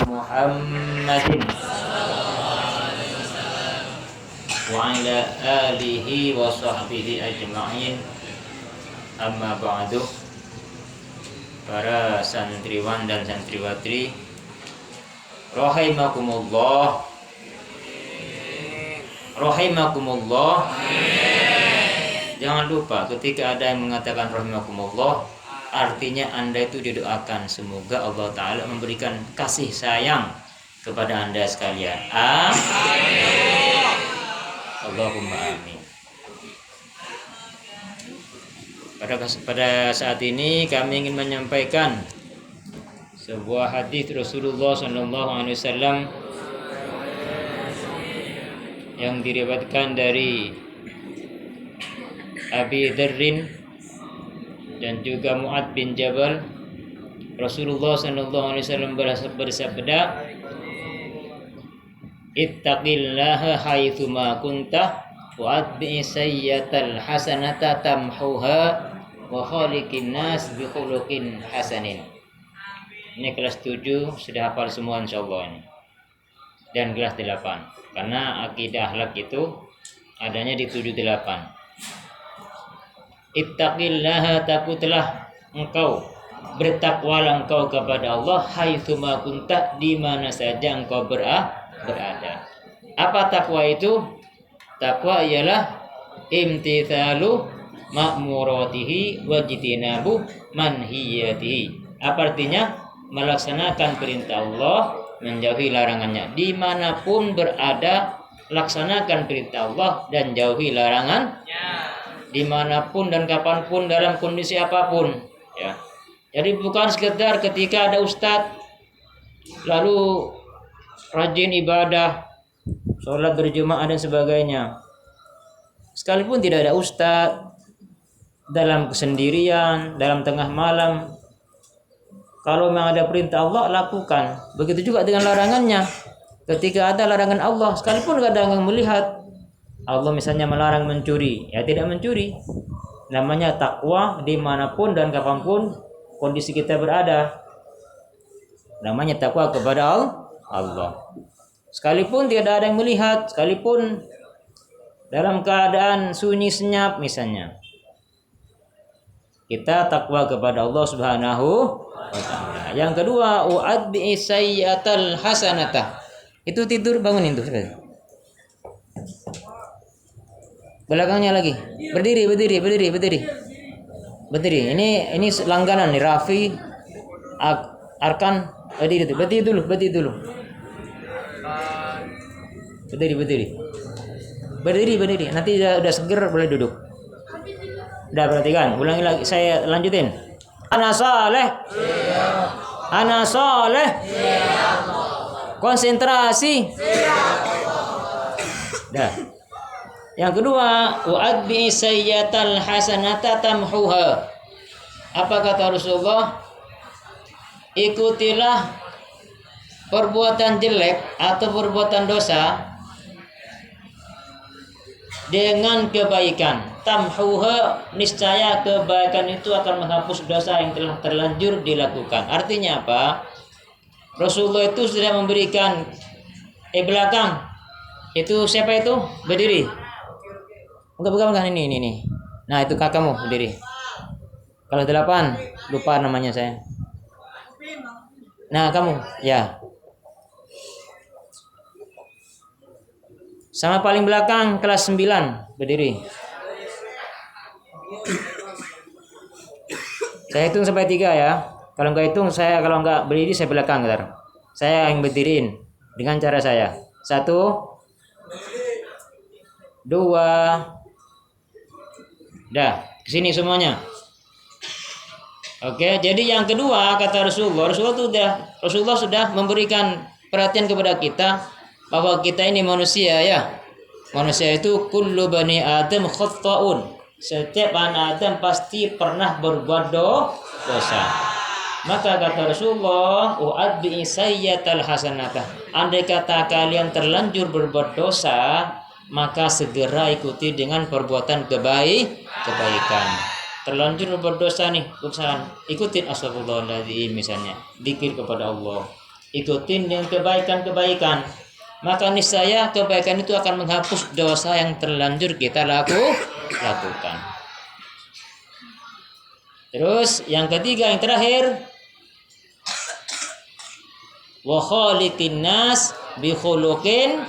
Muhammadin wa ala alihi wa sahbihi ajma'in. Amma ba'du. Para santriwan dan santriwatri rahimakumullah. Jangan lupa ketika ada yang mengatakan rahimakumullah, artinya Anda itu didoakan semoga Allah Ta'ala memberikan kasih sayang kepada Anda sekalian. Amin. Allahumma amin. Pada saat ini kami ingin menyampaikan sebuah hadis Rasulullah SAW yang diriwayatkan dari Abi Dzarrin dan juga Mu'ad bin Jabal. Rasulullah SAW bersabda, ittaqillaha haitsuma kunta wa atbi'i sayyatal hasanata tamhuha wa khaliqin nas bi khuluqin hasanin. Ini kelas 7 sudah hafal semua insyaallah ini. Dan kelas 8 karena akidah akhlak itu adanya di 78. Ittaqillaha, takutlah engkau, bertakwalah engkau kepada Allah haitsuma kunta, di mana saja engkau berada. Apa takwa itu? Takwa ialah imtithalu ma'muratihi wajtinabu manhiyatihi. Apa artinya? Melaksanakan perintah Allah, menjauhi larangannya. Dimanapun berada, laksanakan perintah Allah dan jauhi larangannya. Dimanapun dan kapanpun, dalam kondisi apapun, ya. Jadi bukan sekedar ketika ada ustadz lalu rajin ibadah, sholat berjemaah dan sebagainya. Sekalipun tidak ada ustadz, dalam kesendirian, dalam tengah malam, kalau memang ada perintah Allah, lakukan. Begitu juga dengan larangannya. Ketika ada larangan Allah, sekalipun kadang melihat Allah misalnya melarang mencuri, ya tidak mencuri. Namanya takwa dimanapun dan kapanpun kondisi kita berada. Namanya takwa kepada Allah. Sekalipun tidak ada yang melihat, sekalipun dalam keadaan sunyi senyap misalnya, kita takwa kepada Allah Subhanahu wa ta'ala. Yang kedua, u'adbi sayyatal hasanata. Itu tidur, bangunin tuh. Belakangnya lagi. Berdiri. Ini langganan nih, Rafi, Arkan. Berdiri dulu. Berdiri. Nanti udah seger boleh duduk. Udah perhatikan, ulangi lagi, saya lanjutin. Ana saleh. Konsentrasi. Dah. Yang kedua, wa'adbi sayyatal hasanata tamhuha. Apa kata Rasulullah? Ikutilah perbuatan jelek atau perbuatan dosa dengan kebaikan. Tamhuha, niscaya kebaikan itu akan menghapus dosa yang telah terlanjur dilakukan. Artinya apa? Rasulullah itu sudah memberikan belakang. Itu siapa itu? Berdiri. Bukan ini. Nah, itu kakakmu berdiri. Kalau 8 lupa namanya saya. Nah, kamu ya. Sama paling belakang kelas 9 berdiri. Saya hitung sampai 3 ya. Kalau enggak hitung saya, kalau enggak berdiri saya belakang bentar. Saya yang berdiriin dengan cara saya. 1 2. Dah, kesini semuanya. Oke, jadi yang kedua kata Rasulullah sudah memberikan perhatian kepada kita bahwa kita ini manusia ya. Manusia itu kullu bani Adam khata'un. Setiap anak Adam pasti pernah berbuat dosa. Maka kata Rasulullah, u'adbi sayyatal hasanata. Andai kata kalian terlanjur berbuat dosa, maka segera ikuti dengan perbuatan kebaikan. Terlanjur berdosa nih, usahakan ikutin astagfirullahaladzim misalnya, zikir kepada Allah. ikutin dengan kebaikan-kebaikan, maka niscaya kebaikan itu akan menghapus dosa yang terlanjur kita lakukan. Terus yang ketiga, yang terakhir, wa khaliqin nas bi khuluqin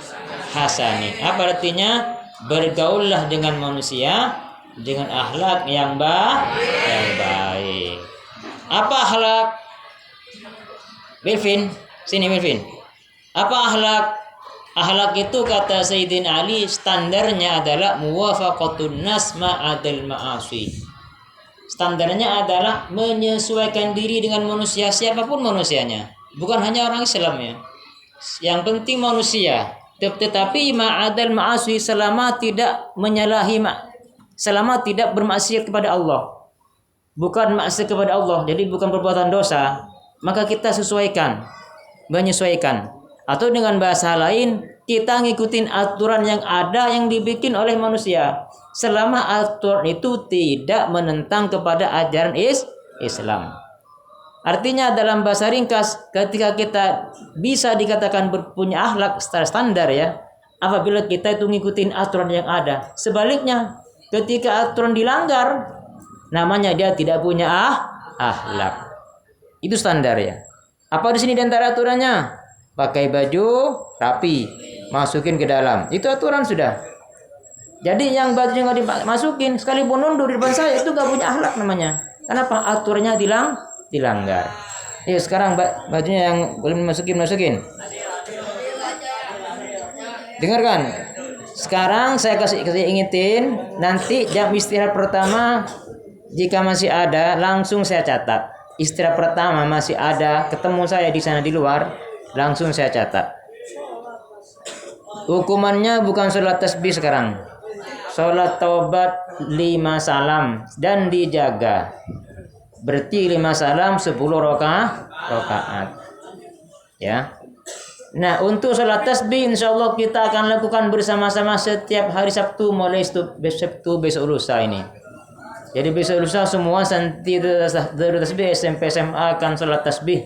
hasani. Apa artinya? Bergaullah dengan manusia dengan akhlak yang baik. Apa akhlak? Wilvin, sini Wilvin. Apa akhlak? Akhlak itu kata Sayyidina Ali standarnya adalah muwafaqatun nas ma'adil ma'asi. Standarnya adalah menyesuaikan diri dengan manusia, siapapun manusianya. Bukan hanya orang Islam ya. Yang penting manusia. Tetapi ma'adil ma'asi, selama tidak menyalahi, selama tidak bermaksiat kepada Allah. Bukan maksiat kepada Allah, jadi bukan perbuatan dosa, maka kita menyesuaikan. Atau dengan bahasa lain, kita ngikutin aturan yang ada yang dibikin oleh manusia. Selama aturan itu tidak menentang kepada ajaran Islam. Artinya dalam bahasa ringkas, ketika kita bisa dikatakan punya akhlak standar ya, apabila kita itu ngikutin aturan yang ada. Sebaliknya, ketika aturan dilanggar, namanya dia tidak punya akhlak. Itu standar ya. Apa di sini di antara aturannya? Pakai baju rapi, masukin ke dalam. Itu aturan sudah. Jadi yang bajunya nggak dimasukin, sekalipun nunduk di depan saya, itu nggak punya akhlak namanya. Kenapa? Aturannya dilanggar. Yuk sekarang bajunya yang belum masukin. Dengarkan. Sekarang saya kasih ingetin, nanti jam istirahat pertama jika masih ada langsung saya catat. Istirahat pertama masih ada, ketemu saya di sana di luar, langsung saya catat. Hukumannya bukan sholat tasbih sekarang. Sholat taubat 5 salam dan dijaga. Berarti 5 salam 10 rakaat. Ya. Nah, untuk sholat tasbih insyaallah kita akan lakukan bersama-sama setiap hari Sabtu mulai Sabtu besok lusa ini. Jadi besok lusa semua santri dari tasbih SMP SMA akan sholat tasbih.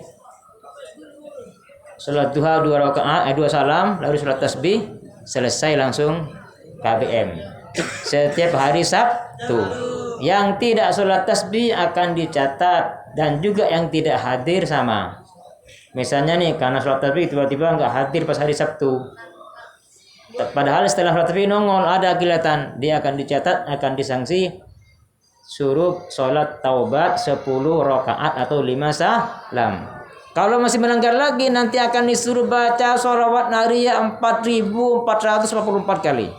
Sholat duha 2 rakaat, 2 salam, lalu sholat tasbih, selesai langsung KBM. Setiap hari Sabtu. Yang tidak sholat tasbih akan dicatat, dan juga yang tidak hadir sama. Misalnya nih, karena sholat tasbih tiba-tiba nggak hadir pas hari Sabtu. Padahal setelah sholat tasbih nongol ada kelihatan, dia akan dicatat, akan disanksi suruh sholat taubat 10 rakaat atau 5 salam. Kalau masih melanggar lagi, nanti akan disuruh baca sholawat nariyah 4.444 kali.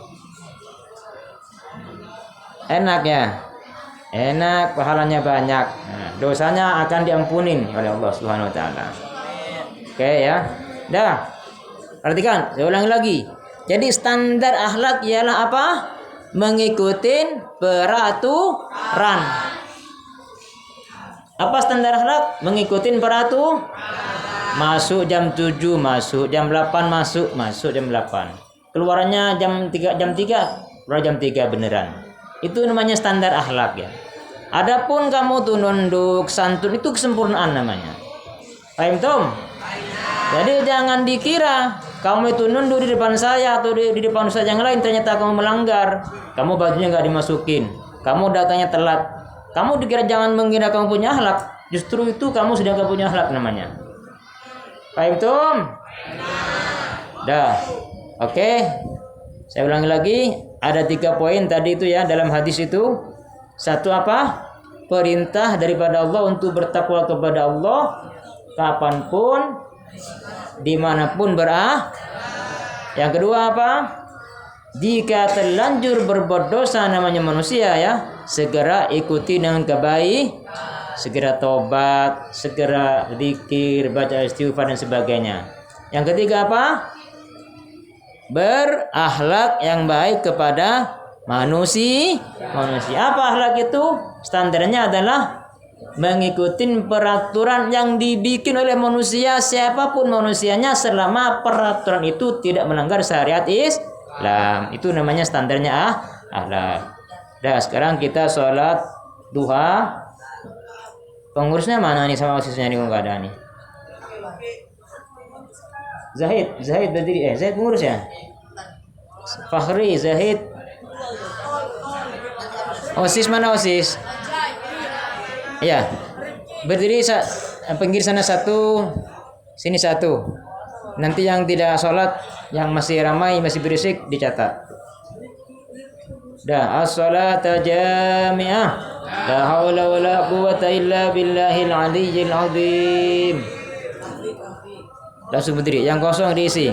Enak ya? Enak, pahalanya banyak. Nah, dosanya akan diampunin oleh Allah Subhanahu wa taala. Oke ya. Dah. Perhatikan, saya ulangi lagi. Jadi standar akhlak ialah apa? Mengikuti peraturan. Apa standar akhlak? Mengikuti peraturan. Masuk jam 7, masuk jam 8, masuk jam 8. Keluarannya jam 3, keluar jam 3 beneran. Itu namanya standar akhlak ya. Adapun kamu tuh nunduk, santun, itu kesempurnaan namanya. Paham Tom? Jadi jangan dikira kamu itu nunduk di depan saya atau di depan ustaz yang lain ternyata kamu melanggar. Kamu bajunya nggak dimasukin, kamu datangnya telat. Kamu dikira jangan mengira kamu punya akhlak. Justru itu kamu sudah nggak punya akhlak namanya. Paham Tom? Dah. Oke. Saya ulangi lagi. Ada 3 poin tadi itu ya dalam hadis itu. Satu apa? Perintah daripada Allah untuk bertakwa kepada Allah kapanpun, dimanapun berada. Yang kedua apa? Jika terlanjur berbuat dosa namanya manusia ya, segera ikuti dengan kebaikan, segera tobat, segera zikir, baca istighfar dan sebagainya. Yang ketiga apa? Berakhlak yang baik kepada manusia. Apa akhlak itu? Standarnya adalah mengikuti peraturan yang dibikin oleh manusia, siapapun manusianya, selama peraturan itu tidak melanggar syariat Islam. Itu namanya standarnya akhlak. Dah, sekarang kita sholat duha. Pengurusnya mana nih sama sisanya nih, nggak ada nih. Zahid berdiri. Zahid pengurus ya. Fakhri, Zahid. OSIS mana OSIS? Ya. Berdiri pinggir sana satu, sini satu. Nanti yang tidak sholat, yang masih ramai, masih berisik dicatat. Dah, as-salata jami'ah. La haula wala quwwata illa billahil aliyyil azim. Langsung berdiri, yang kosong diisi.